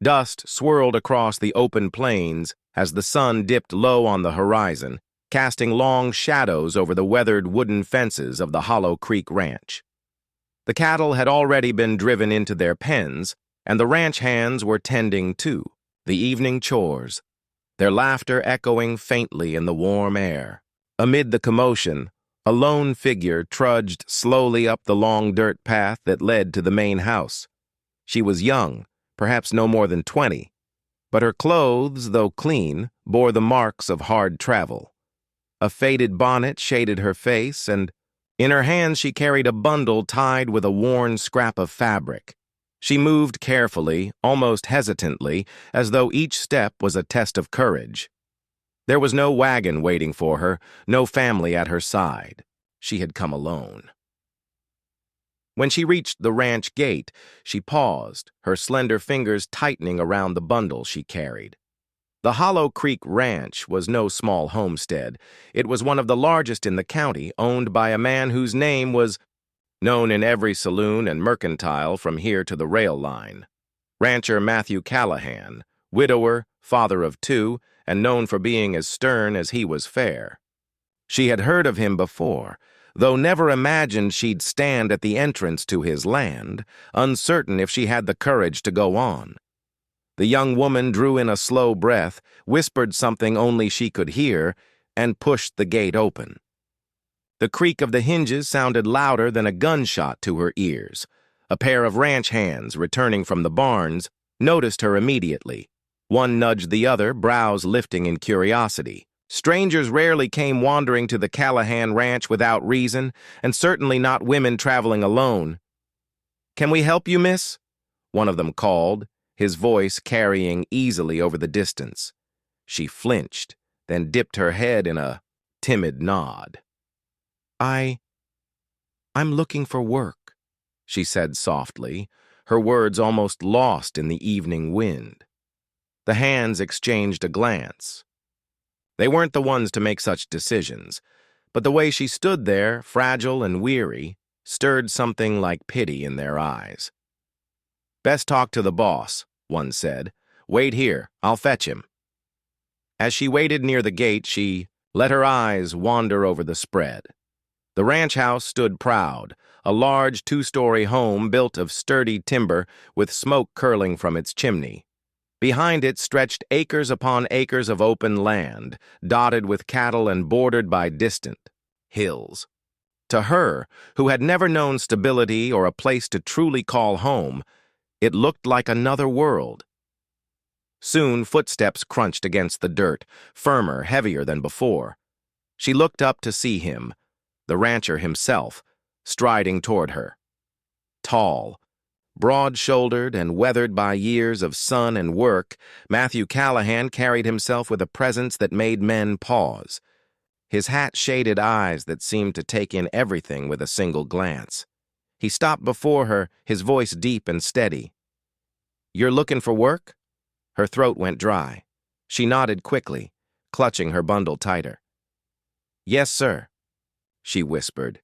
Dust swirled across the open plains as the sun dipped low on the horizon, casting long shadows over the weathered wooden fences of the Hollow Creek Ranch. The cattle had already been driven into their pens, and the ranch hands were tending to the evening chores, their laughter echoing faintly in the warm air. Amid the commotion, a lone figure trudged slowly up the long dirt path that led to the main house. She was young, perhaps no more than 20, but her clothes, though clean, bore the marks of hard travel. A faded bonnet shaded her face, and in her hands she carried a bundle tied with a worn scrap of fabric. She moved carefully, almost hesitantly, as though each step was a test of courage. There was no wagon waiting for her, no family at her side. She had come alone. When she reached the ranch gate, she paused, her slender fingers tightening around the bundle she carried. The Hollow Creek Ranch was no small homestead. It was one of the largest in the county, owned by a man whose name was known in every saloon and mercantile from here to the rail line. Rancher Matthew Callahan, widower, father of 2, and known for being as stern as he was fair. She had heard of him before, though never imagined she'd stand at the entrance to his land, uncertain if she had the courage to go on. The young woman drew in a slow breath, whispered something only she could hear, and pushed the gate open. The creak of the hinges sounded louder than a gunshot to her ears. A pair of ranch hands, returning from the barns, noticed her immediately. One nudged the other, brows lifting in curiosity. Strangers rarely came wandering to the Callahan Ranch without reason, and certainly not women traveling alone. "Can we help you, miss?" one of them called, his voice carrying easily over the distance. She flinched, then dipped her head in a timid nod. I'm looking for work," she said softly, her words almost lost in the evening wind. The hands exchanged a glance. They weren't the ones to make such decisions, but the way she stood there, fragile and weary, stirred something like pity in their eyes. "Best talk to the boss," one said. "Wait here, I'll fetch him." As she waited near the gate, she let her eyes wander over the spread. The ranch house stood proud, a large 2-story home built of sturdy timber with smoke curling from its chimney. Behind it stretched acres upon acres of open land, dotted with cattle and bordered by distant hills. To her, who had never known stability or a place to truly call home, it looked like another world. Soon footsteps crunched against the dirt, firmer, heavier than before. She looked up to see him, the rancher himself, striding toward her. Tall, broad-shouldered, and weathered by years of sun and work, Matthew Callahan carried himself with a presence that made men pause. His hat-shaded eyes that seemed to take in everything with a single glance. He stopped before her, his voice deep and steady. "You're looking for work?" Her throat went dry. She nodded quickly, clutching her bundle tighter. "Yes, sir," she whispered.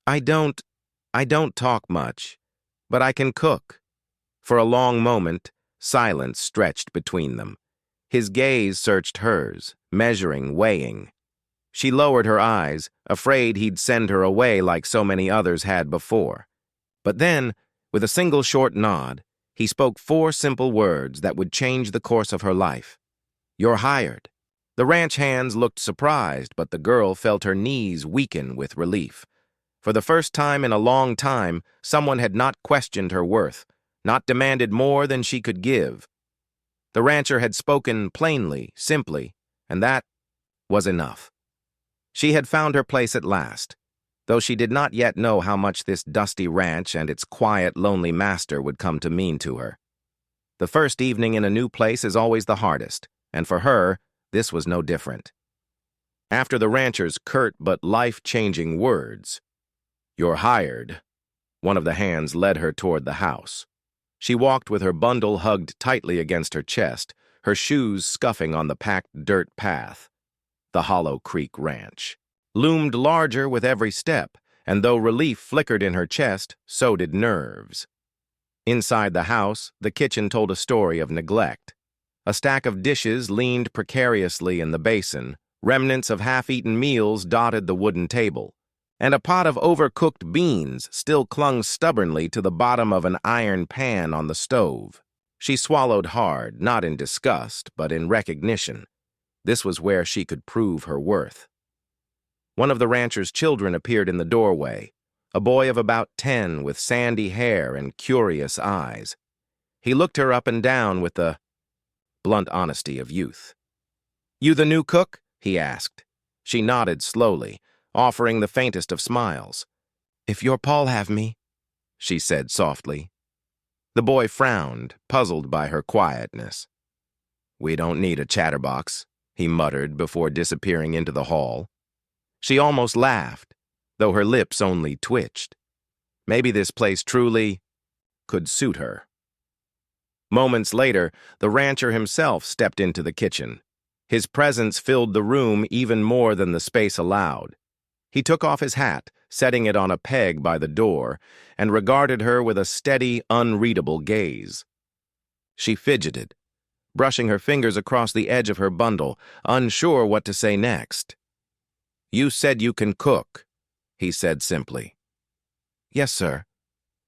I don't talk much, but I can cook." For a long moment, silence stretched between them. His gaze searched hers, measuring, weighing. She lowered her eyes, afraid he'd send her away like so many others had before. But then, with a single short nod, he spoke 4 simple words that would change the course of her life. "You're hired." The ranch hands looked surprised, but the girl felt her knees weaken with relief. For the first time in a long time, someone had not questioned her worth, not demanded more than she could give. The rancher had spoken plainly, simply, and that was enough. She had found her place at last, though she did not yet know how much this dusty ranch and its quiet, lonely master would come to mean to her. The first evening in a new place is always the hardest, and for her, this was no different. After the rancher's curt but life-changing words, "You're hired," one of the hands led her toward the house. She walked with her bundle hugged tightly against her chest, her shoes scuffing on the packed dirt path. The Hollow Creek Ranch loomed larger with every step, and though relief flickered in her chest, so did nerves. Inside the house, the kitchen told a story of neglect. A stack of dishes leaned precariously in the basin, remnants of half-eaten meals dotted the wooden table, and a pot of overcooked beans still clung stubbornly to the bottom of an iron pan on the stove. She swallowed hard, not in disgust, but in recognition. This was where she could prove her worth. One of the rancher's children appeared in the doorway, a boy of about 10 with sandy hair and curious eyes. He looked her up and down with the blunt honesty of youth. "You the new cook?" he asked. She nodded slowly, offering the faintest of smiles. "If your Paul have me," she said softly. The boy frowned, puzzled by her quietness. "We don't need a chatterbox," he muttered before disappearing into the hall. She almost laughed, though her lips only twitched. Maybe this place truly could suit her. Moments later, the rancher himself stepped into the kitchen. His presence filled the room even more than the space allowed. He took off his hat, setting it on a peg by the door, and regarded her with a steady, unreadable gaze. She fidgeted, brushing her fingers across the edge of her bundle, unsure what to say next. "You said you can cook," he said simply. "Yes, sir,"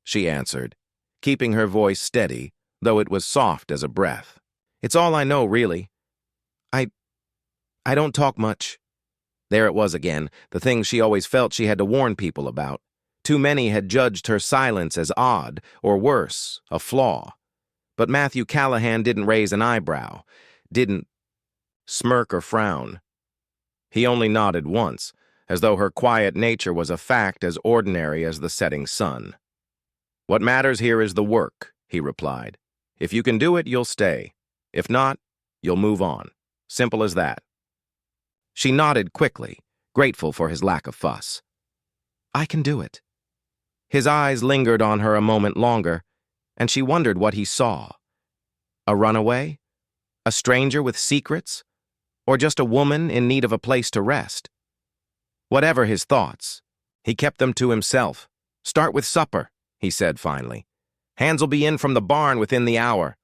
she answered, keeping her voice steady, though it was soft as a breath. "It's all I know, really. I don't talk much." There it was again, the thing she always felt she had to warn people about. Too many had judged her silence as odd, or worse, a flaw. But Matthew Callahan didn't raise an eyebrow, didn't smirk or frown. He only nodded once, as though her quiet nature was a fact as ordinary as the setting sun. "What matters here is the work," he replied. "If you can do it, you'll stay. If not, you'll move on. Simple as that." She nodded quickly, grateful for his lack of fuss. "I can do it." His eyes lingered on her a moment longer, and she wondered what he saw. A runaway? A stranger with secrets? Or just a woman in need of a place to rest? Whatever his thoughts, he kept them to himself. "Start with supper," he said finally. "Hans'll be in from the barn within the hour."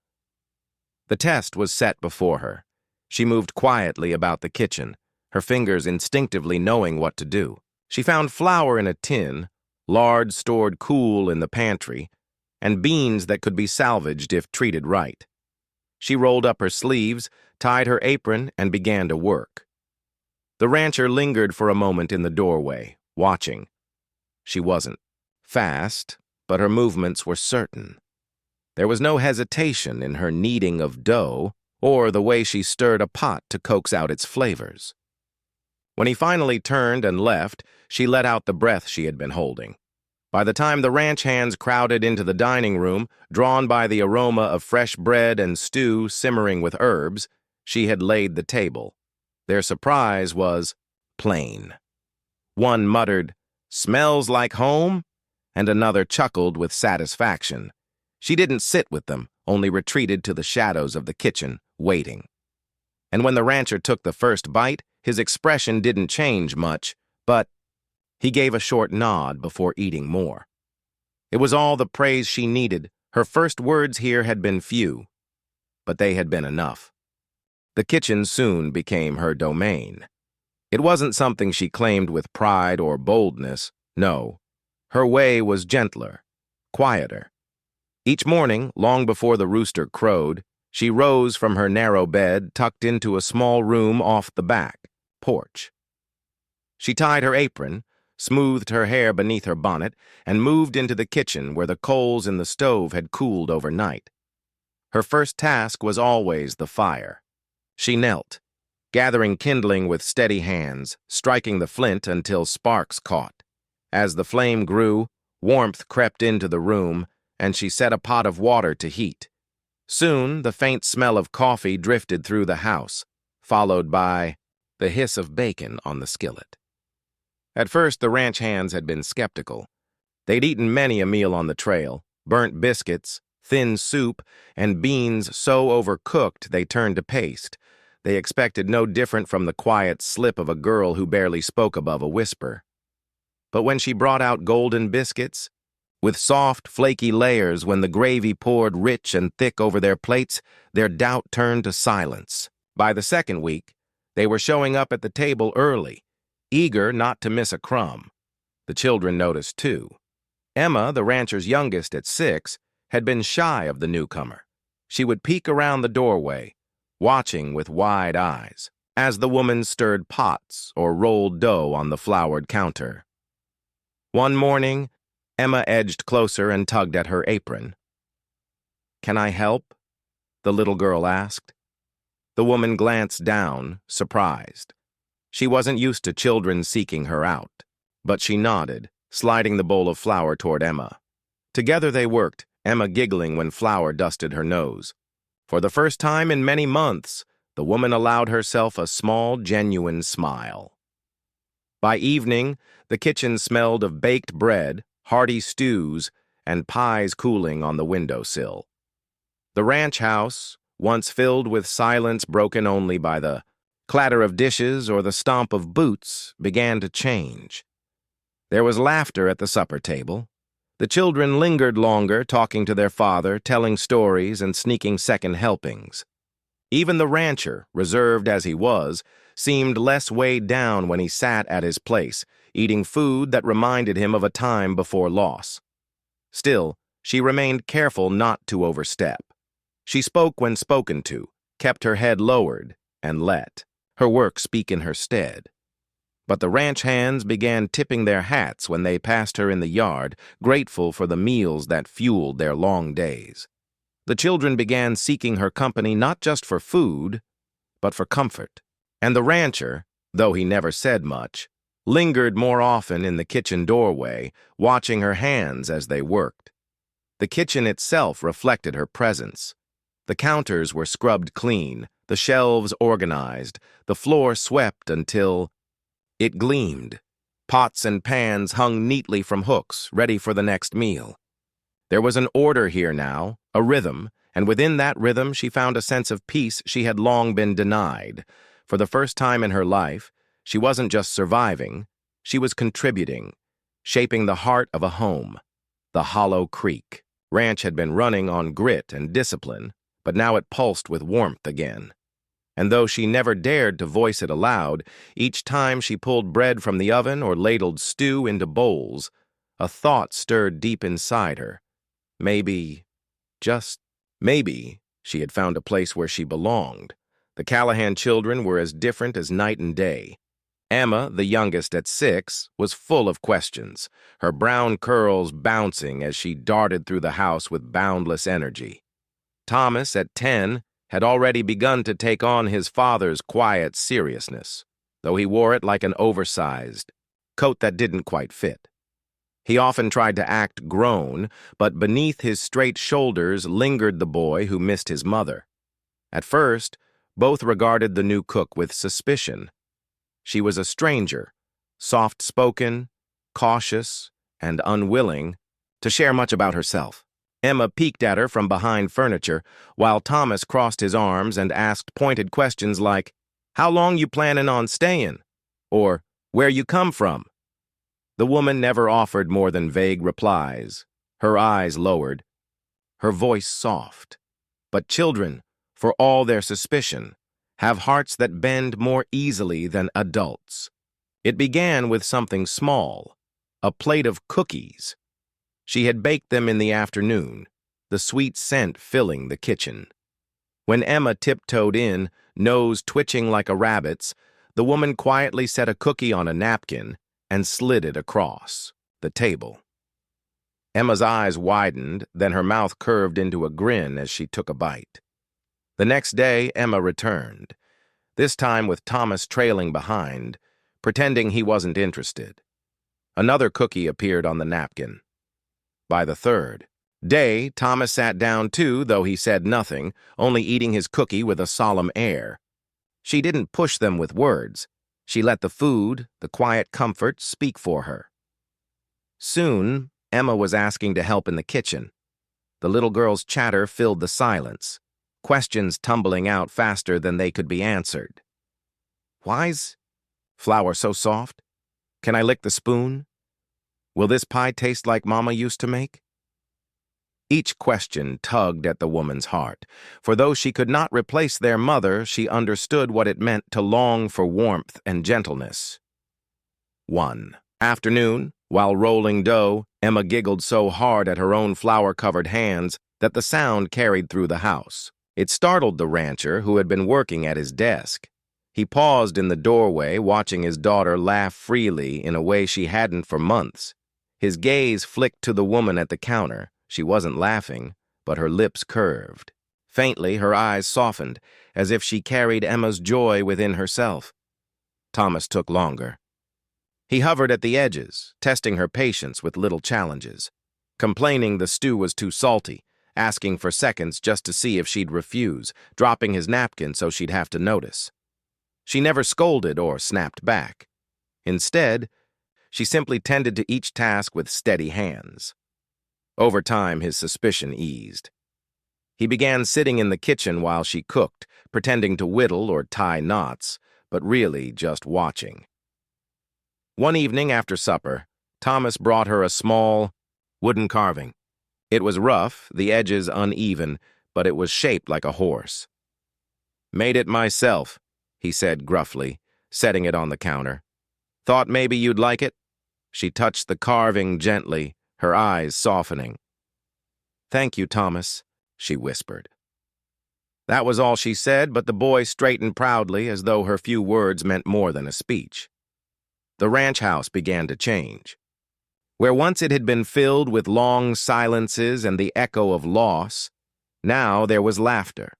The test was set before her. She moved quietly about the kitchen, her fingers instinctively knowing what to do. She found flour in a tin, lard stored cool in the pantry, and beans that could be salvaged if treated right. She rolled up her sleeves, tied her apron, and began to work. The rancher lingered for a moment in the doorway, watching. She wasn't fast, but her movements were certain. There was no hesitation in her kneading of dough or the way she stirred a pot to coax out its flavors. When he finally turned and left, she let out the breath she had been holding. By the time the ranch hands crowded into the dining room, drawn by the aroma of fresh bread and stew simmering with herbs, she had laid the table. Their surprise was plain. One muttered, "Smells like home," and another chuckled with satisfaction. She didn't sit with them, only retreated to the shadows of the kitchen, waiting. And when the rancher took the first bite, his expression didn't change much, but he gave a short nod before eating more. It was all the praise she needed. Her first words here had been few, but they had been enough. The kitchen soon became her domain. It wasn't something she claimed with pride or boldness. No, her way was gentler, quieter. Each morning, long before the rooster crowed, she rose from her narrow bed tucked into a small room off the back porch. She tied her apron, smoothed her hair beneath her bonnet, and moved into the kitchen where the coals in the stove had cooled overnight. Her first task was always the fire. She knelt, gathering kindling with steady hands, striking the flint until sparks caught. As the flame grew, warmth crept into the room, and she set a pot of water to heat. Soon, the faint smell of coffee drifted through the house, followed by the hiss of bacon on the skillet. At first, the ranch hands had been skeptical. They'd eaten many a meal on the trail, burnt biscuits, thin soup, and beans so overcooked they turned to paste. They expected no different from the quiet slip of a girl who barely spoke above a whisper. But when she brought out golden biscuits, With soft, flaky layers, when the gravy poured rich and thick over their plates, their doubt turned to silence. By the second week, they were showing up at the table early, eager not to miss a crumb. The children noticed too. Emma, the rancher's youngest at 6, had been shy of the newcomer. She would peek around the doorway, watching with wide eyes, as the woman stirred pots or rolled dough on the floured counter. One morning, Emma edged closer and tugged at her apron. "Can I help?" the little girl asked. The woman glanced down, surprised. She wasn't used to children seeking her out, but she nodded, sliding the bowl of flour toward Emma. Together they worked, Emma giggling when flour dusted her nose. For the first time in many months, the woman allowed herself a small, genuine smile. By evening, the kitchen smelled of baked bread, hearty stews, and pies cooling on the windowsill. The ranch house, once filled with silence broken only by the clatter of dishes or the stomp of boots, began to change. There was laughter at the supper table. The children lingered longer, talking to their father, telling stories, and sneaking second helpings. Even the rancher, reserved as he was, seemed less weighed down when he sat at his place, eating food that reminded him of a time before loss. Still, she remained careful not to overstep. She spoke when spoken to, kept her head lowered, and let her work speak in her stead. But the ranch hands began tipping their hats when they passed her in the yard, grateful for the meals that fueled their long days. The children began seeking her company not just for food, but for comfort. And the rancher, though he never said much, lingered more often in the kitchen doorway, watching her hands as they worked. The kitchen itself reflected her presence. The counters were scrubbed clean, the shelves organized, the floor swept until it gleamed. Pots and pans hung neatly from hooks, ready for the next meal. There was an order here now, a rhythm, and within that rhythm she found a sense of peace she had long been denied. For the first time in her life, she wasn't just surviving, she was contributing, shaping the heart of a home. The Hollow Creek ranch had been running on grit and discipline, but now it pulsed with warmth again. And though she never dared to voice it aloud, each time she pulled bread from the oven or ladled stew into bowls, a thought stirred deep inside her. Maybe, just maybe, she had found a place where she belonged. The Callahan children were as different as night and day. Emma, the youngest at 6, was full of questions, her brown curls bouncing as she darted through the house with boundless energy. Thomas, at 10, had already begun to take on his father's quiet seriousness, though he wore it like an oversized coat that didn't quite fit. He often tried to act grown, but beneath his straight shoulders lingered the boy who missed his mother. At first, both regarded the new cook with suspicion. She was a stranger, soft-spoken, cautious, and unwilling to share much about herself. Emma peeked at her from behind furniture, while Thomas crossed his arms and asked pointed questions like, "How long you planning on staying?" or "Where you come from?" The woman never offered more than vague replies, her eyes lowered, her voice soft. But children, for all their suspicion, have hearts that bend more easily than adults. It began with something small, a plate of cookies. She had baked them in the afternoon, the sweet scent filling the kitchen. When Emma tiptoed in, nose twitching like a rabbit's, the woman quietly set a cookie on a napkin and slid it across the table. Emma's eyes widened, then her mouth curved into a grin as she took a bite. The next day, Emma returned, this time with Thomas trailing behind, pretending he wasn't interested. Another cookie appeared on the napkin. By the third day, Thomas sat down too, though he said nothing, only eating his cookie with a solemn air. She didn't push them with words. She let the food, the quiet comfort, speak for her. Soon, Emma was asking to help in the kitchen. The little girl's chatter filled the silence, questions tumbling out faster than they could be answered. "Why's flour so soft? Can I lick the spoon?" Will this pie taste like Mama used to make? Each question tugged at the woman's heart, for though she could not replace their mother, she understood what it meant to long for warmth and gentleness. One afternoon, while rolling dough, Emma giggled so hard at her own flour-covered hands that the sound carried through the house. It startled the rancher, who had been working at his desk. He paused in the doorway, watching his daughter laugh freely in a way she hadn't for months. His gaze flicked to the woman at the counter. She wasn't laughing, but her lips curved. Faintly, her eyes softened, as if she carried Emma's joy within herself. Thomas took longer. He hovered at the edges, testing her patience with little challenges, complaining the stew was too salty, asking for seconds just to see if she'd refuse, dropping his napkin so she'd have to notice. She never scolded or snapped back. Instead, she simply tended to each task with steady hands. Over time, his suspicion eased. He began sitting in the kitchen while she cooked, pretending to whittle or tie knots, but really just watching. One evening after supper, Thomas brought her a small, wooden carving. It was rough, the edges uneven, but it was shaped like a horse. "Made it myself," he said gruffly, setting it on the counter. "Thought maybe you'd like it?" She touched the carving gently, her eyes softening. "Thank you, Thomas," she whispered. That was all she said, but the boy straightened proudly as though her few words meant more than a speech. The ranch house began to change. Where once it had been filled with long silences and the echo of loss, now there was laughter.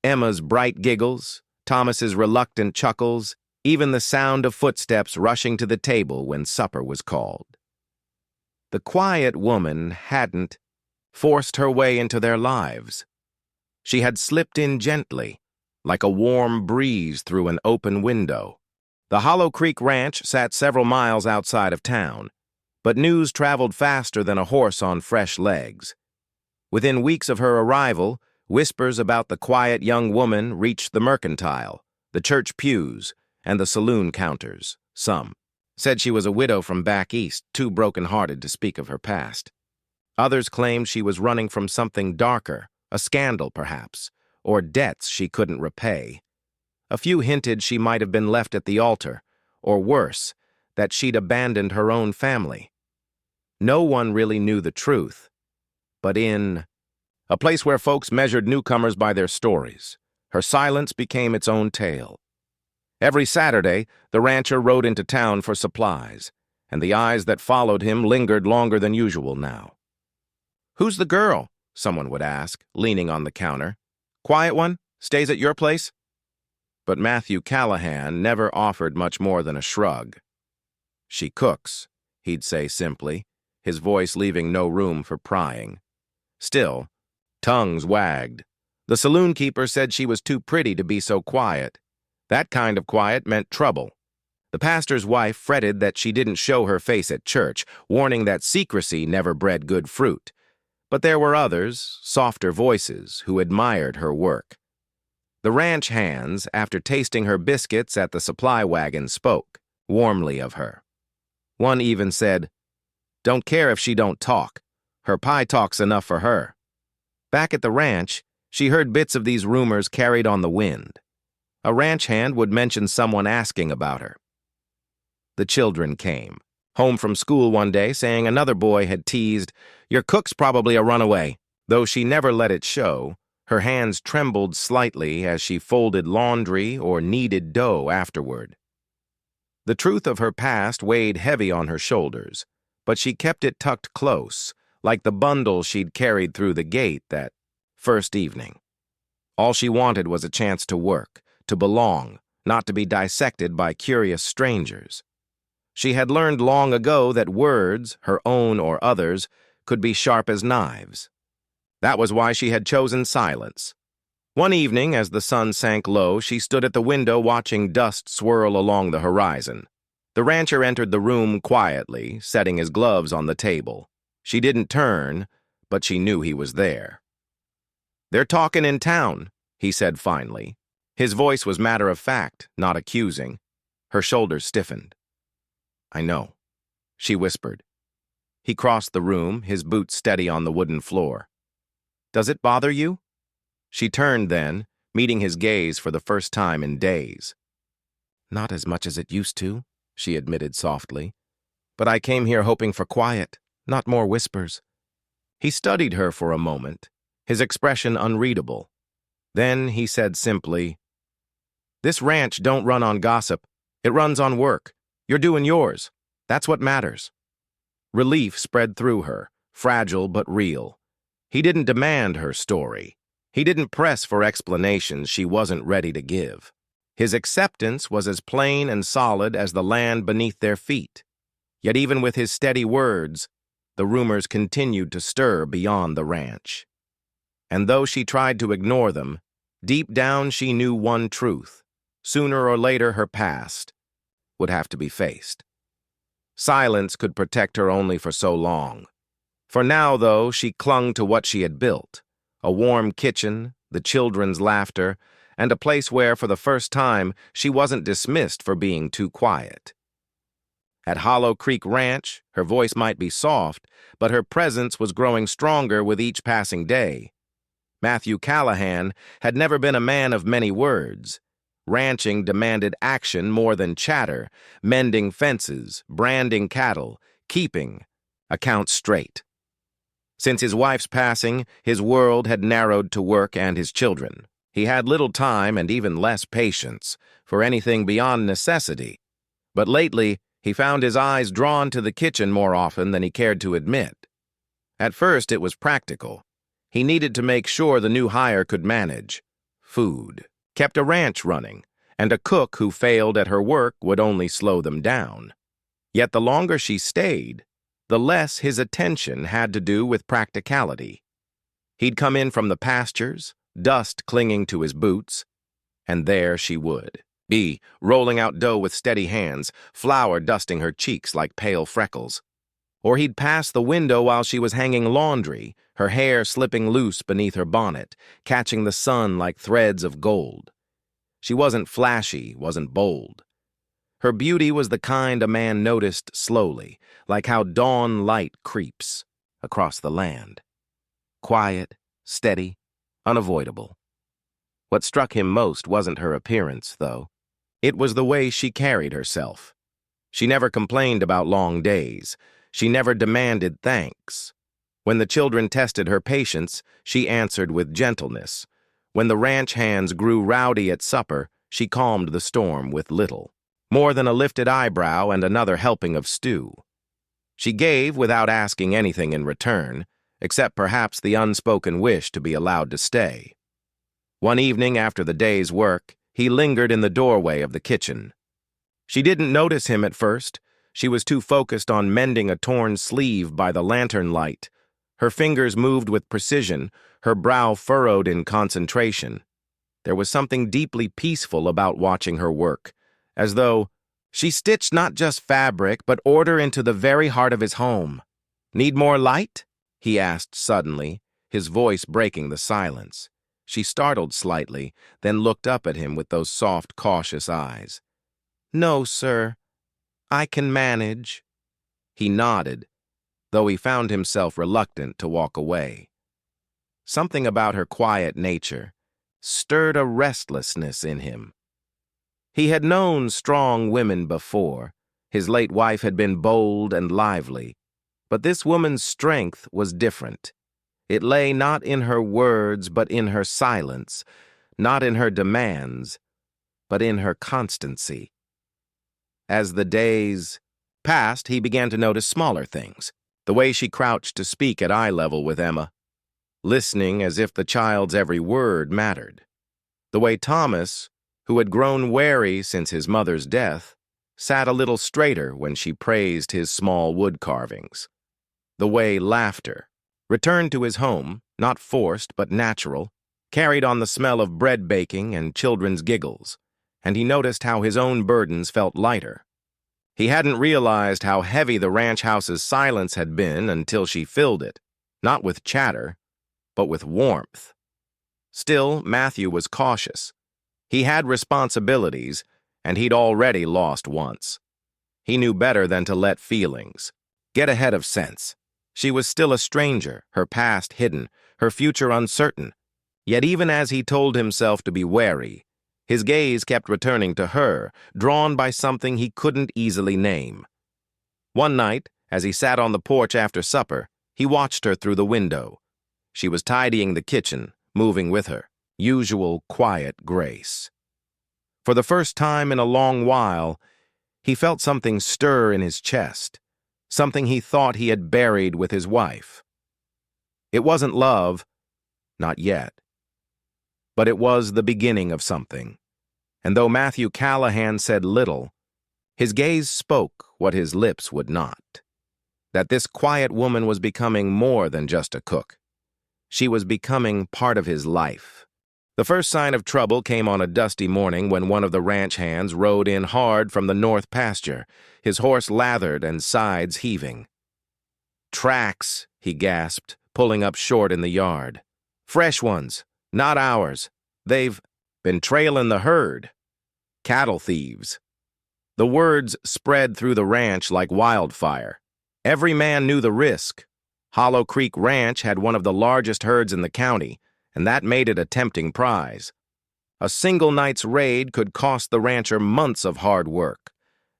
Emma's bright giggles, Thomas's reluctant chuckles, even the sound of footsteps rushing to the table when supper was called. The quiet woman hadn't forced her way into their lives. She had slipped in gently, like a warm breeze through an open window. The Hollow Creek Ranch sat several miles outside of town, but news traveled faster than a horse on fresh legs. Within weeks of her arrival, whispers about the quiet young woman reached the mercantile, the church pews, and the saloon counters. Some said she was a widow from back east, too broken-hearted to speak of her past. Others claimed she was running from something darker, a scandal perhaps, or debts she couldn't repay. A few hinted she might have been left at the altar, or worse, that she'd abandoned her own family. No one really knew the truth, but in a place where folks measured newcomers by their stories, her silence became its own tale. Every Saturday, the rancher rode into town for supplies, and the eyes that followed him lingered longer than usual now. "Who's the girl?" someone would ask, leaning on the counter. "Quiet one? Stays at your place?" But Matthew Callahan never offered much more than a shrug. "She cooks," he'd say simply, his voice leaving no room for prying. Still, tongues wagged. The saloon keeper said she was too pretty to be so quiet. That kind of quiet meant trouble. The pastor's wife fretted that she didn't show her face at church, warning that secrecy never bred good fruit. But there were others, softer voices, who admired her work. The ranch hands, after tasting her biscuits at the supply wagon, spoke warmly of her. One even said, "Don't care if she don't talk. Her pie talks enough for her." Back at the ranch, she heard bits of these rumors carried on the wind. A ranch hand would mention someone asking about her. The children came, home from school one day saying another boy had teased, "Your cook's probably a runaway." Though she never let it show, her hands trembled slightly as she folded laundry or kneaded dough afterward. The truth of her past weighed heavy on her shoulders, but she kept it tucked close, like the bundle she'd carried through the gate that first evening. All she wanted was a chance to work, to belong, not to be dissected by curious strangers. She had learned long ago that words, her own or others, could be sharp as knives. That was why she had chosen silence. One evening, as the sun sank low, she stood at the window watching dust swirl along the horizon. The rancher entered the room quietly, setting his gloves on the table. She didn't turn, but she knew he was there. "They're talking in town," he said finally. His voice was matter-of-fact, not accusing. Her shoulders stiffened. "I know," she whispered. He crossed the room, his boots steady on the wooden floor. "Does it bother you?" She turned then, meeting his gaze for the first time in days. "Not as much as it used to," she admitted softly. "But I came here hoping for quiet, not more whispers." He studied her for a moment, his expression unreadable. Then he said simply, "This ranch don't run on gossip. It runs on work. You're doing yours. That's what matters." Relief spread through her, fragile but real. He didn't demand her story. He didn't press for explanations she wasn't ready to give. His acceptance was as plain and solid as the land beneath their feet. Yet even with his steady words, the rumors continued to stir beyond the ranch. And though she tried to ignore them, deep down she knew one truth. Sooner or later her past would have to be faced. Silence could protect her only for so long. For now, though, she clung to what she had built. A warm kitchen, the children's laughter, and a place where, for the first time, she wasn't dismissed for being too quiet. At Hollow Creek Ranch, her voice might be soft, but her presence was growing stronger with each passing day. Matthew Callahan had never been a man of many words. Ranching demanded action more than chatter, mending fences, branding cattle, keeping accounts straight. Since his wife's passing, his world had narrowed to work and his children. He had little time and even less patience for anything beyond necessity. But lately, he found his eyes drawn to the kitchen more often than he cared to admit. At first, it was practical. He needed to make sure the new hire could manage food, kept a ranch running, and a cook who failed at her work would only slow them down. Yet the longer she stayed, the less his attention had to do with practicality. He'd come in from the pastures, dust clinging to his boots, and there she would be, rolling out dough with steady hands, flour dusting her cheeks like pale freckles. Or he'd pass the window while she was hanging laundry, her hair slipping loose beneath her bonnet, catching the sun like threads of gold. She wasn't flashy, wasn't bold. Her beauty was the kind a man noticed slowly, like how dawn light creeps across the land. Quiet, steady, unavoidable. What struck him most wasn't her appearance, though. It was the way she carried herself. She never complained about long days. She never demanded thanks. When the children tested her patience, she answered with gentleness. When the ranch hands grew rowdy at supper, she calmed the storm with little. More than a lifted eyebrow and another helping of stew. She gave without asking anything in return, except perhaps the unspoken wish to be allowed to stay. One evening after the day's work, he lingered in the doorway of the kitchen. She didn't notice him at first. She was too focused on mending a torn sleeve by the lantern light. Her fingers moved with precision, her brow furrowed in concentration. There was something deeply peaceful about watching her work, as though she stitched not just fabric, but order into the very heart of his home. "Need more light?" he asked suddenly, his voice breaking the silence. She startled slightly, then looked up at him with those soft, cautious eyes. "No, sir. I can manage." He nodded, though he found himself reluctant to walk away. Something about her quiet nature stirred a restlessness in him. He had known strong women before. His late wife had been bold and lively, but this woman's strength was different. It lay not in her words, but in her silence, not in her demands, but in her constancy. As the days passed, he began to notice smaller things, the way she crouched to speak at eye level with Emma, listening as if the child's every word mattered. The way Thomas, who had grown wary since his mother's death, sat a little straighter when she praised his small wood carvings. The way laughter returned to his home, not forced but natural, carried on the smell of bread baking and children's giggles, and he noticed how his own burdens felt lighter. He hadn't realized how heavy the ranch house's silence had been until she filled it, not with chatter, but with warmth. Still, Matthew was cautious. He had responsibilities, and he'd already lost once. He knew better than to let feelings Get ahead of sense. She was still a stranger, her past hidden, her future uncertain. Yet even as he told himself to be wary, his gaze kept returning to her, drawn by something he couldn't easily name. One night, as he sat on the porch after supper, he watched her through the window. She was tidying the kitchen, moving with her usual quiet grace. For the first time in a long while, he felt something stir in his chest, something he thought he had buried with his wife. It wasn't love, not yet. But it was the beginning of something, and though Matthew Callahan said little, his gaze spoke what his lips would not. That this quiet woman was becoming more than just a cook. She was becoming part of his life. The first sign of trouble came on a dusty morning when one of the ranch hands rode in hard from the north pasture, his horse lathered and sides heaving. "Tracks," he gasped, pulling up short in the yard. "Fresh ones, not ours. They've been trailing the herd. Cattle thieves." The words spread through the ranch like wildfire. Every man knew the risk. Hollow Creek Ranch had one of the largest herds in the county, and that made it a tempting prize. A single night's raid could cost the rancher months of hard work.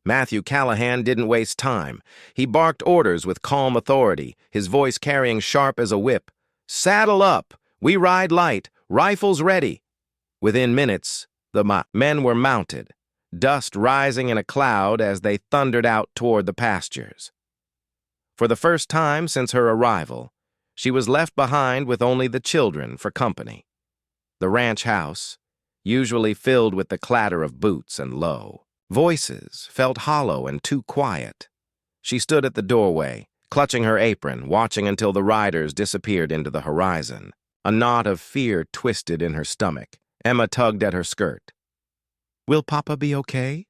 Matthew Callahan didn't waste time. He barked orders with calm authority, his voice carrying sharp as a whip. "Saddle up! We ride light! Rifles ready!" Within minutes, the men were mounted, dust rising in a cloud as they thundered out toward the pastures. For the first time since her arrival, she was left behind with only the children for company. The ranch house, usually filled with the clatter of boots and low voices, felt hollow and too quiet. She stood at the doorway, clutching her apron, watching until the riders disappeared into the horizon. A knot of fear twisted in her stomach. Emma tugged at her skirt. "Will Papa be okay?"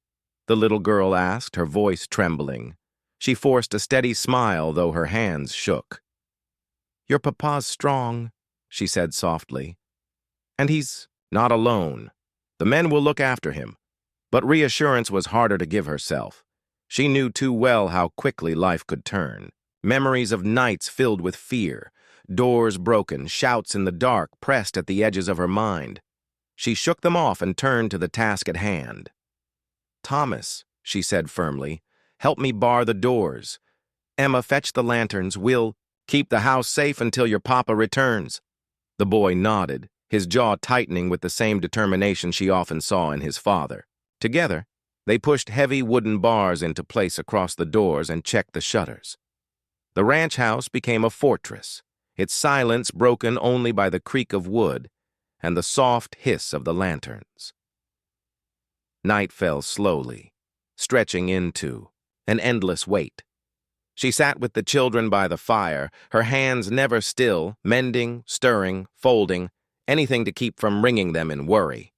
the little girl asked, her voice trembling. She forced a steady smile, though her hands shook. "Your papa's strong," she said softly. "And he's not alone. The men will look after him." But reassurance was harder to give herself. She knew too well how quickly life could turn. Memories of nights filled with fear, doors broken, shouts in the dark pressed at the edges of her mind. She shook them off and turned to the task at hand. "Thomas," she said firmly, "help me bar the doors. Emma, fetch the lanterns. We'll keep the house safe until your papa returns." The boy nodded, his jaw tightening with the same determination she often saw in his father. Together, they pushed heavy wooden bars into place across the doors and checked the shutters. The ranch house became a fortress, its silence broken only by the creak of wood and the soft hiss of the lanterns. Night fell slowly, stretching into an endless wait. She sat with the children by the fire, her hands never still, mending, stirring, folding, anything to keep from wringing them in worry.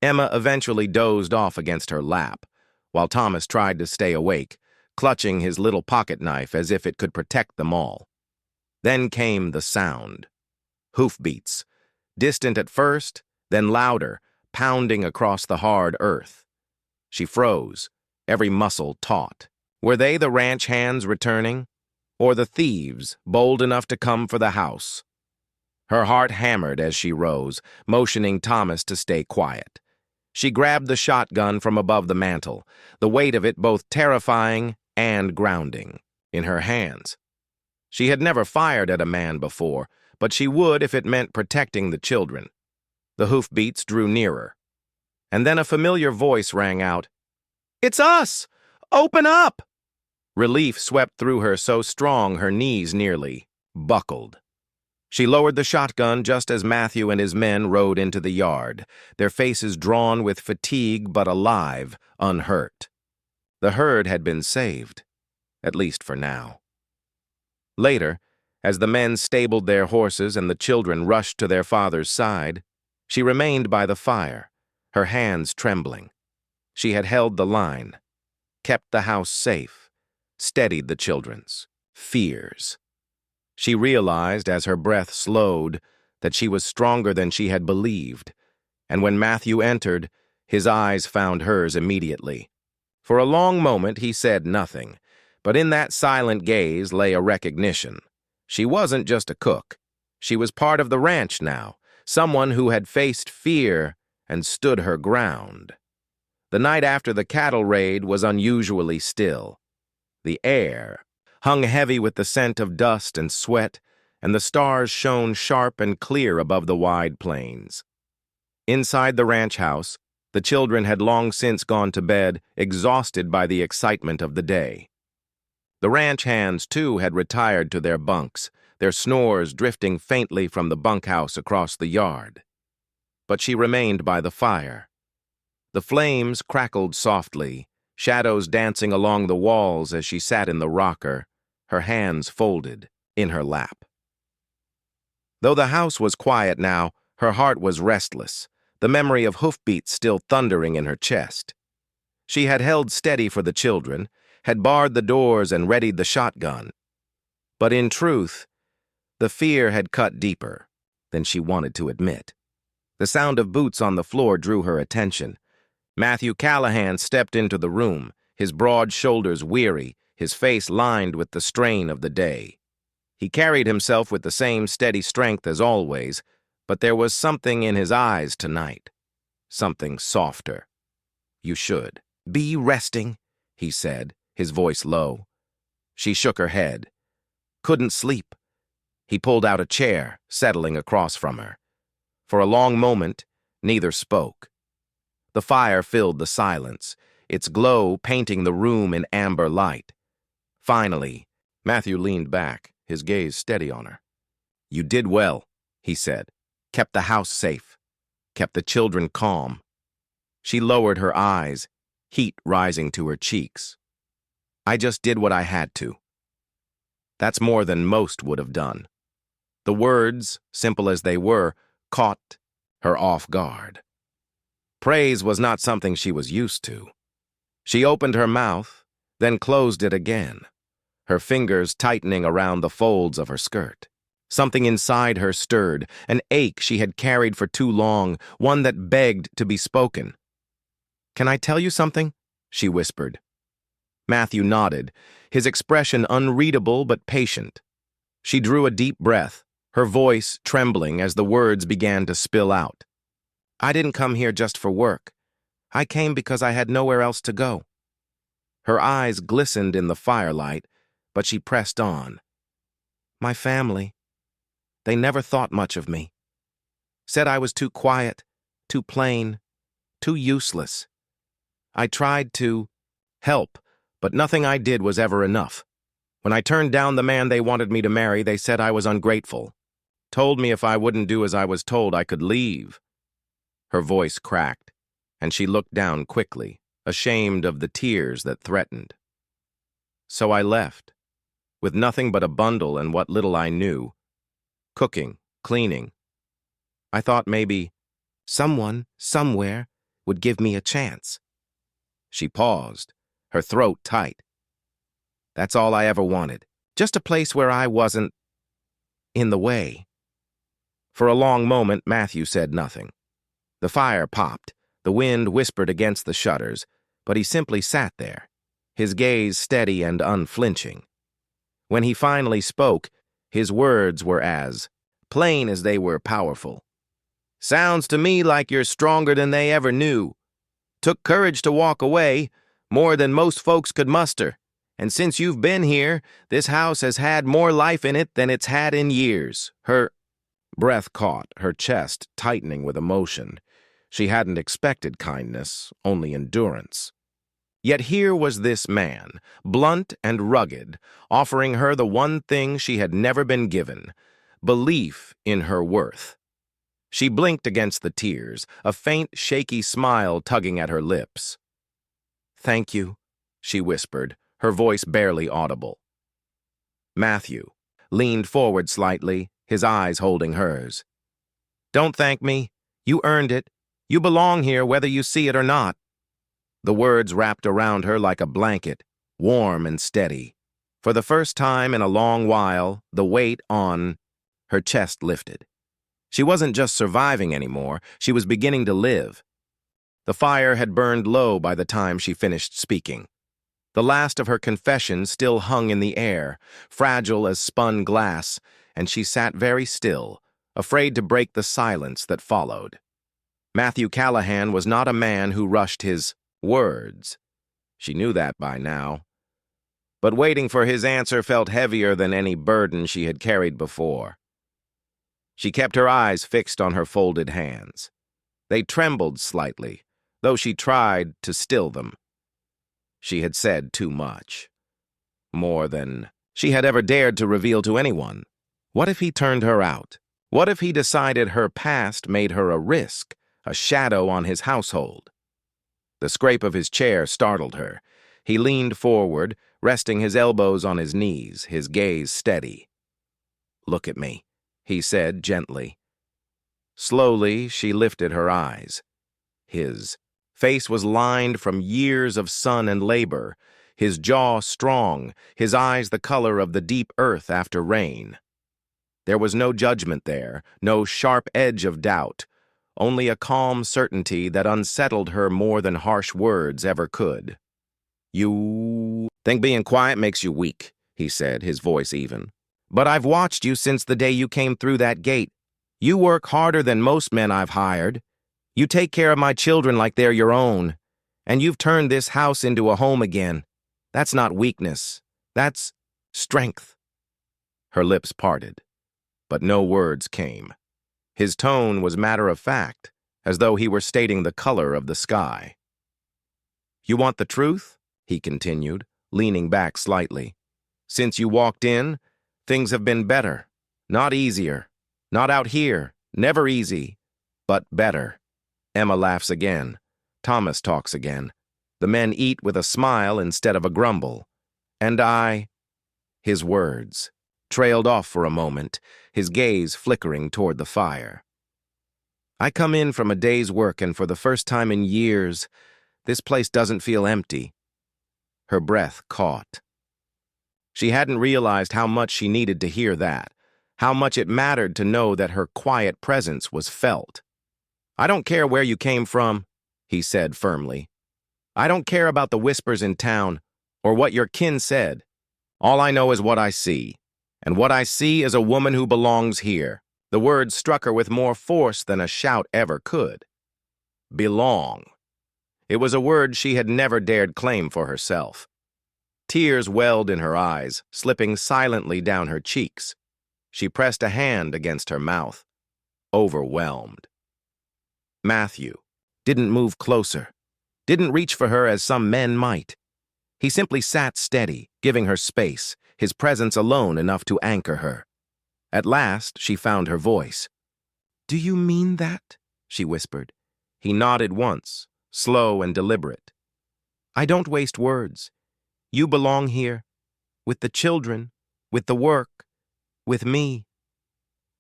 Emma eventually dozed off against her lap, while Thomas tried to stay awake, clutching his little pocket knife as if it could protect them all. Then came the sound. Hoofbeats, distant at first, then louder, pounding across the hard earth. She froze, every muscle taut. Were they the ranch hands returning, or the thieves bold enough to come for the house? Her heart hammered as she rose, motioning Thomas to stay quiet. She grabbed the shotgun from above the mantel, the weight of it both terrifying and grounding, in her hands. She had never fired at a man before, but she would if it meant protecting the children. The hoofbeats drew nearer. And then a familiar voice rang out, "It's us! Open up!" Relief swept through her so strong her knees nearly buckled. She lowered the shotgun just as Matthew and his men rode into the yard, their faces drawn with fatigue but alive, unhurt. The herd had been saved, at least for now. Later, as the men stabled their horses and the children rushed to their father's side, she remained by the fire, her hands trembling. She had held the line, kept the house safe, steadied the children's fears. She realized as her breath slowed that she was stronger than she had believed, and when Matthew entered, his eyes found hers immediately. For a long moment he said nothing, But in that silent gaze lay a recognition. She wasn't just a cook. She was part of the ranch now, someone who had faced fear and stood her ground. The night after the cattle raid was unusually still. The air hung heavy with the scent of dust and sweat, and the stars shone sharp and clear above the wide plains. Inside the ranch house, the children had long since gone to bed, exhausted by the excitement of the day. The ranch hands, too, had retired to their bunks, their snores drifting faintly from the bunkhouse across the yard. But she remained by the fire. The flames crackled softly, shadows dancing along the walls as she sat in the rocker, her hands folded in her lap. Though the house was quiet now, her heart was restless, the memory of hoofbeats still thundering in her chest. She had held steady for the children, had barred the doors and readied the shotgun. But in truth, the fear had cut deeper than she wanted to admit. The sound of boots on the floor drew her attention. Matthew Callahan stepped into the room, his broad shoulders weary, his face lined with the strain of the day. He carried himself with the same steady strength as always, but there was something in his eyes tonight, something softer. "You should be resting," he said, his voice low. She shook her head. "Couldn't sleep." He pulled out a chair, settling across from her. For a long moment, neither spoke. The fire filled the silence, its glow painting the room in amber light. Finally, Matthew leaned back, his gaze steady on her. "You did well," he said. "Kept the house safe. Kept the children calm." She lowered her eyes, heat rising to her cheeks. "I just did what I had to." That's more than most would have done. The words, simple as they were, caught her off guard. Praise was not something she was used to. She opened her mouth, then closed it again, her fingers tightening around the folds of her skirt. Something inside her stirred, an ache she had carried for too long, one that begged to be spoken. "Can I tell you something?" she whispered. Matthew nodded, his expression unreadable but patient. She drew a deep breath, her voice trembling as the words began to spill out. "I didn't come here just for work. I came because I had nowhere else to go." Her eyes glistened in the firelight, but she pressed on. "My family. They never thought much of me. Said I was too quiet, too plain, too useless. I tried to help, but nothing I did was ever enough. When I turned down the man they wanted me to marry, they said I was ungrateful. Told me if I wouldn't do as I was told, I could leave." Her voice cracked, and she looked down quickly, ashamed of the tears that threatened. "So I left, with nothing but a bundle and what little I knew. Cooking, cleaning. I thought maybe someone, somewhere, would give me a chance." She paused, her throat tight. "That's all I ever wanted. Just a place where I wasn't in the way." For a long moment, Matthew said nothing. The fire popped, the wind whispered against the shutters, but he simply sat there, his gaze steady and unflinching. When he finally spoke, his words were as plain as they were powerful. "Sounds to me like you're stronger than they ever knew. Took courage to walk away, more than most folks could muster. And since you've been here, this house has had more life in it than it's had in years." Her breath caught, her chest tightening with emotion. She hadn't expected kindness, only endurance. Yet here was this man, blunt and rugged, offering her the one thing she had never been given, belief in her worth. She blinked against the tears, a faint, shaky smile tugging at her lips. "Thank you," she whispered, her voice barely audible. Matthew leaned forward slightly, his eyes holding hers. "Don't thank me. You earned it. You belong here whether you see it or not." The words wrapped around her like a blanket, warm and steady. For the first time in a long while, the weight on her chest lifted. She wasn't just surviving anymore, she was beginning to live. The fire had burned low by the time she finished speaking. The last of her confession still hung in the air, fragile as spun glass, and she sat very still, afraid to break the silence that followed. Matthew Callahan was not a man who rushed his words. She knew that by now. But waiting for his answer felt heavier than any burden she had carried before. She kept her eyes fixed on her folded hands. They trembled slightly, though she tried to still them. She had said too much. More than she had ever dared to reveal to anyone. What if he turned her out? What if he decided her past made her a risk, a shadow on his household? The scrape of his chair startled her. He leaned forward, resting his elbows on his knees, his gaze steady. "Look at me," he said gently. Slowly, she lifted her eyes. His face was lined from years of sun and labor, his jaw strong, his eyes the color of the deep earth after rain. There was no judgment there, no sharp edge of doubt, only a calm certainty that unsettled her more than harsh words ever could. "You think being quiet makes you weak," he said, his voice even. "But I've watched you since the day you came through that gate. You work harder than most men I've hired. You take care of my children like they're your own. And you've turned this house into a home again. That's not weakness. That's strength." Her lips parted, but no words came. His tone was matter-of-fact, as though he were stating the color of the sky. "You want the truth?" he continued, leaning back slightly. "Since you walked in, things have been better. Not easier. Not out here. Never easy. But better." Emma laughs again. Thomas talks again. The men eat with a smile instead of a grumble. And his words trailed off for a moment, his gaze flickering toward the fire. "I come in from a day's work, and for the first time in years, this place doesn't feel empty." Her breath caught. She hadn't realized how much she needed to hear that, how much it mattered to know that her quiet presence was felt. "I don't care where you came from," he said firmly. "I don't care about the whispers in town, or what your kin said. All I know is what I see. And what I see is a woman who belongs here." The word struck her with more force than a shout ever could. Belong. It was a word she had never dared claim for herself. Tears welled in her eyes, slipping silently down her cheeks. She pressed a hand against her mouth, overwhelmed. Matthew didn't move closer, didn't reach for her as some men might. He simply sat steady, giving her space, his presence alone enough to anchor her. At last, she found her voice. "Do you mean that?" she whispered. He nodded once, slow and deliberate. "I don't waste words. You belong here, with the children, with the work, with me."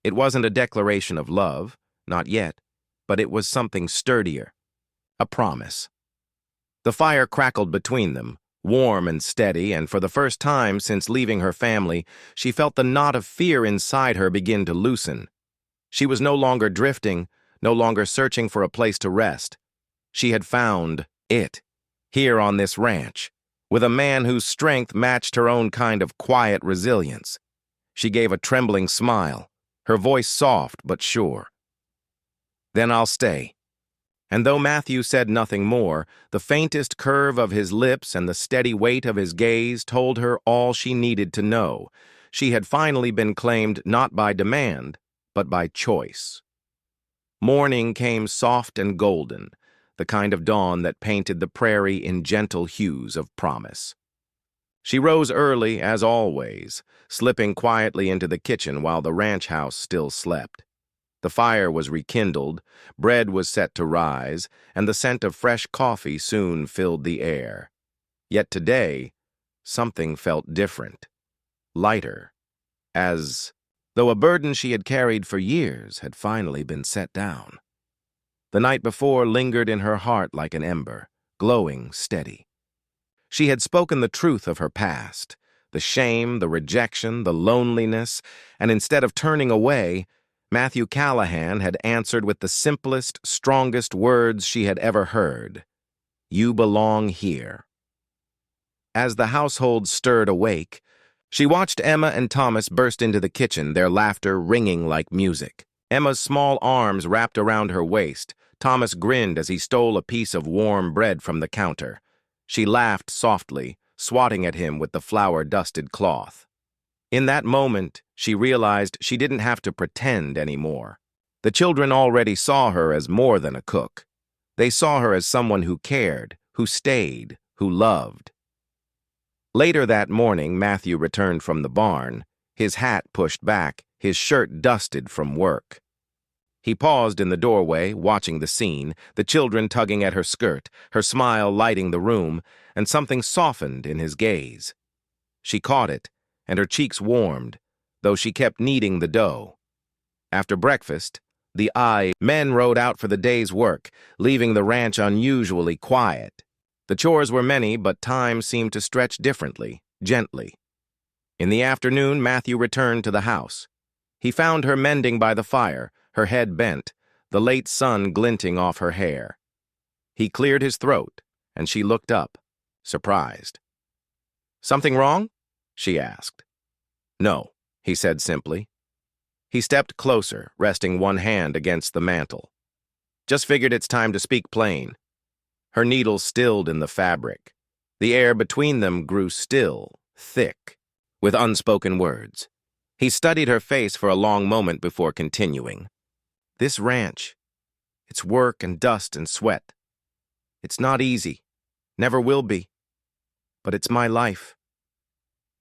It wasn't a declaration of love, not yet, but it was something sturdier, a promise. The fire crackled between them, warm and steady, and for the first time since leaving her family, she felt the knot of fear inside her begin to loosen. She was no longer drifting, no longer searching for a place to rest. She had found it, here on this ranch, with a man whose strength matched her own kind of quiet resilience. She gave a trembling smile, her voice soft but sure. "Then I'll stay." And though Matthew said nothing more, the faintest curve of his lips and the steady weight of his gaze told her all she needed to know. She had finally been claimed not by demand, but by choice. Morning came soft and golden, the kind of dawn that painted the prairie in gentle hues of promise. She rose early, as always, slipping quietly into the kitchen while the ranch house still slept. The fire was rekindled, bread was set to rise, and the scent of fresh coffee soon filled the air. Yet today, something felt different, lighter, as though a burden she had carried for years had finally been set down. The night before lingered in her heart like an ember, glowing steady. She had spoken the truth of her past, the shame, the rejection, the loneliness, and instead of turning away, Matthew Callahan had answered with the simplest, strongest words she had ever heard. "You belong here." As the household stirred awake, she watched Emma and Thomas burst into the kitchen, their laughter ringing like music. Emma's small arms wrapped around her waist. Thomas grinned as he stole a piece of warm bread from the counter. She laughed softly, swatting at him with the flour-dusted cloth. In that moment, she realized she didn't have to pretend anymore. The children already saw her as more than a cook. They saw her as someone who cared, who stayed, who loved. Later that morning, Matthew returned from the barn, his hat pushed back, his shirt dusted from work. He paused in the doorway, watching the scene, the children tugging at her skirt, her smile lighting the room, and something softened in his gaze. She caught it, and her cheeks warmed, though she kept kneading the dough. After breakfast, the men rode out for the day's work, leaving the ranch unusually quiet. The chores were many, but time seemed to stretch differently, gently. In the afternoon, Matthew returned to the house. He found her mending by the fire, her head bent, the late sun glinting off her hair. He cleared his throat, and she looked up, surprised. "Something wrong?" she asked. "No," he said simply. He stepped closer, resting one hand against the mantel. "Just figured it's time to speak plain." Her needle stilled in the fabric. The air between them grew still, thick, with unspoken words. He studied her face for a long moment before continuing. "This ranch, it's work and dust and sweat. It's not easy, never will be, but it's my life.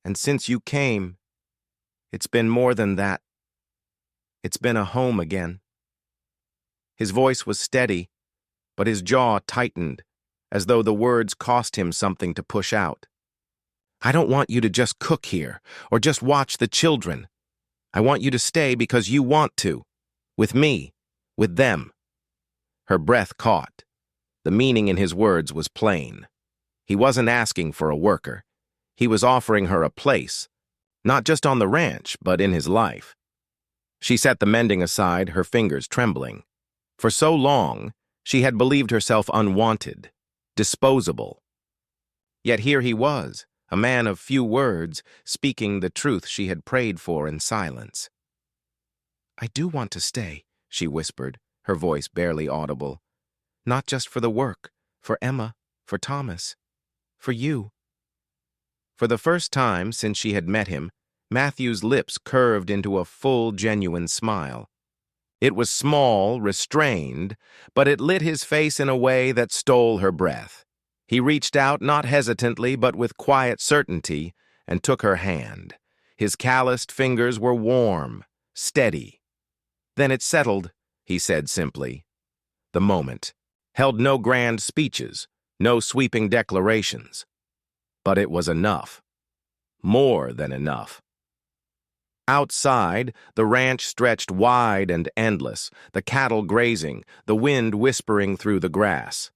And since you came, it's been more than that. It's been a home again." His voice was steady, but his jaw tightened, as though the words cost him something to push out. "I don't want you to just cook here, or just watch the children. I want you to stay because you want to. With me, with them." Her breath caught. The meaning in his words was plain. He wasn't asking for a worker. He was offering her a place, not just on the ranch, but in his life. She set the mending aside, her fingers trembling. For so long, she had believed herself unwanted, disposable. Yet here he was, a man of few words, speaking the truth she had prayed for in silence. "I do want to stay," she whispered, her voice barely audible. "Not just for the work, for Emma, for Thomas, for you." For the first time since she had met him, Matthew's lips curved into a full, genuine smile. It was small, restrained, but it lit his face in a way that stole her breath. He reached out, not hesitantly, but with quiet certainty, and took her hand. His calloused fingers were warm, steady. "Then it settled," he said simply. The moment held no grand speeches, no sweeping declarations. But it was enough. More than enough. Outside, the ranch stretched wide and endless, the cattle grazing, the wind whispering through the grass.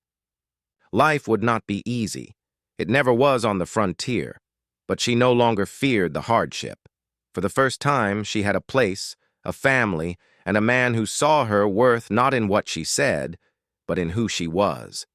Life would not be easy. It never was on the frontier, but she no longer feared the hardship. For the first time, she had a place, a family, and a man who saw her worth not in what she said, but in who she was.